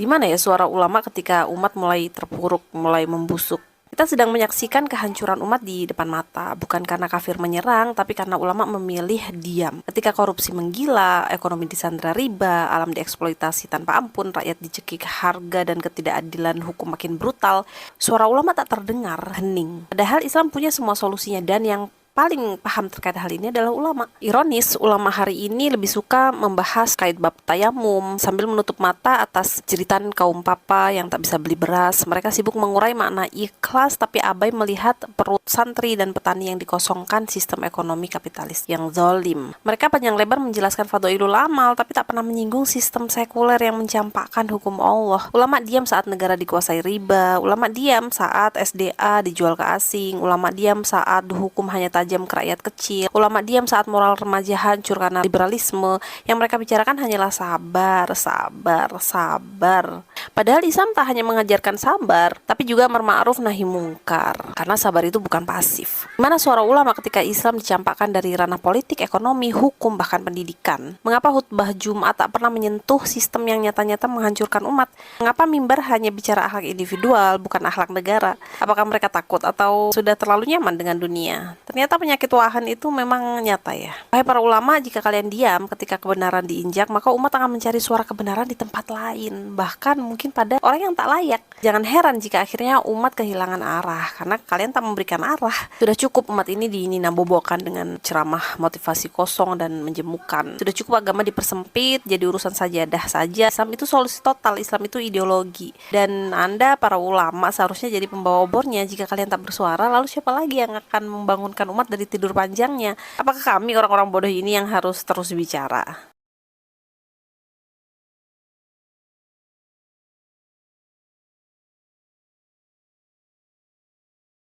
Di mana ya suara ulama ketika umat mulai terpuruk, mulai membusuk? Kita sedang menyaksikan kehancuran umat di depan mata, bukan karena kafir menyerang, tapi karena ulama memilih diam. Ketika korupsi menggila, ekonomi disandra riba, alam dieksploitasi tanpa ampun, rakyat dicekik harga dan ketidakadilan hukum makin brutal, suara ulama tak terdengar, hening. Padahal Islam punya semua solusinya, dan yang paling paham terkait hal ini adalah ulama. Ironis, ulama hari ini lebih suka membahas kait bab tayamum sambil menutup mata atas jeritan kaum papa yang tak bisa beli beras. Mereka sibuk mengurai makna ikhlas tapi abai melihat perut santri dan petani yang dikosongkan sistem ekonomi kapitalis yang zalim. Mereka panjang lebar menjelaskan fadhailul amal tapi tak pernah menyinggung sistem sekuler yang mencampakkan hukum Allah. Ulama diam saat negara dikuasai riba, ulama diam saat SDA dijual ke asing, ulama diam saat hukum hanya tajam ke rakyat kecil. Ulama diam saat moral remaja hancur karena liberalisme. Yang mereka bicarakan hanyalah sabar, sabar, sabar. Padahal Islam tak hanya mengajarkan sabar, tapi juga amar ma'ruf nahi mungkar. Karena sabar itu bukan pasif. Mana suara ulama ketika Islam dicampakkan dari ranah politik, ekonomi, hukum, bahkan pendidikan? Mengapa khutbah Jumat tak pernah menyentuh sistem yang nyata-nyata menghancurkan umat? Mengapa mimbar hanya bicara akhlak individual, bukan akhlak negara? Apakah mereka takut atau sudah terlalu nyaman dengan dunia? Ternyata penyakit wahan itu memang nyata ya. Wahai para ulama, jika kalian diam ketika kebenaran diinjak, maka umat akan mencari suara kebenaran di tempat lain, bahkan mungkin pada orang yang tak layak. Jangan heran jika akhirnya umat kehilangan arah, karena kalian tak memberikan arah. Sudah cukup umat ini dininabobokan dengan ceramah motivasi kosong dan menjemukan. Sudah cukup agama dipersempit jadi urusan sajadah saja. Islam itu solusi total, Islam itu ideologi. Dan Anda para ulama seharusnya jadi pembawa obornya. Jika kalian tak bersuara, lalu siapa lagi yang akan membangunkan umat dari tidur panjangnya? Apakah kami orang-orang bodoh ini yang harus terus bicara?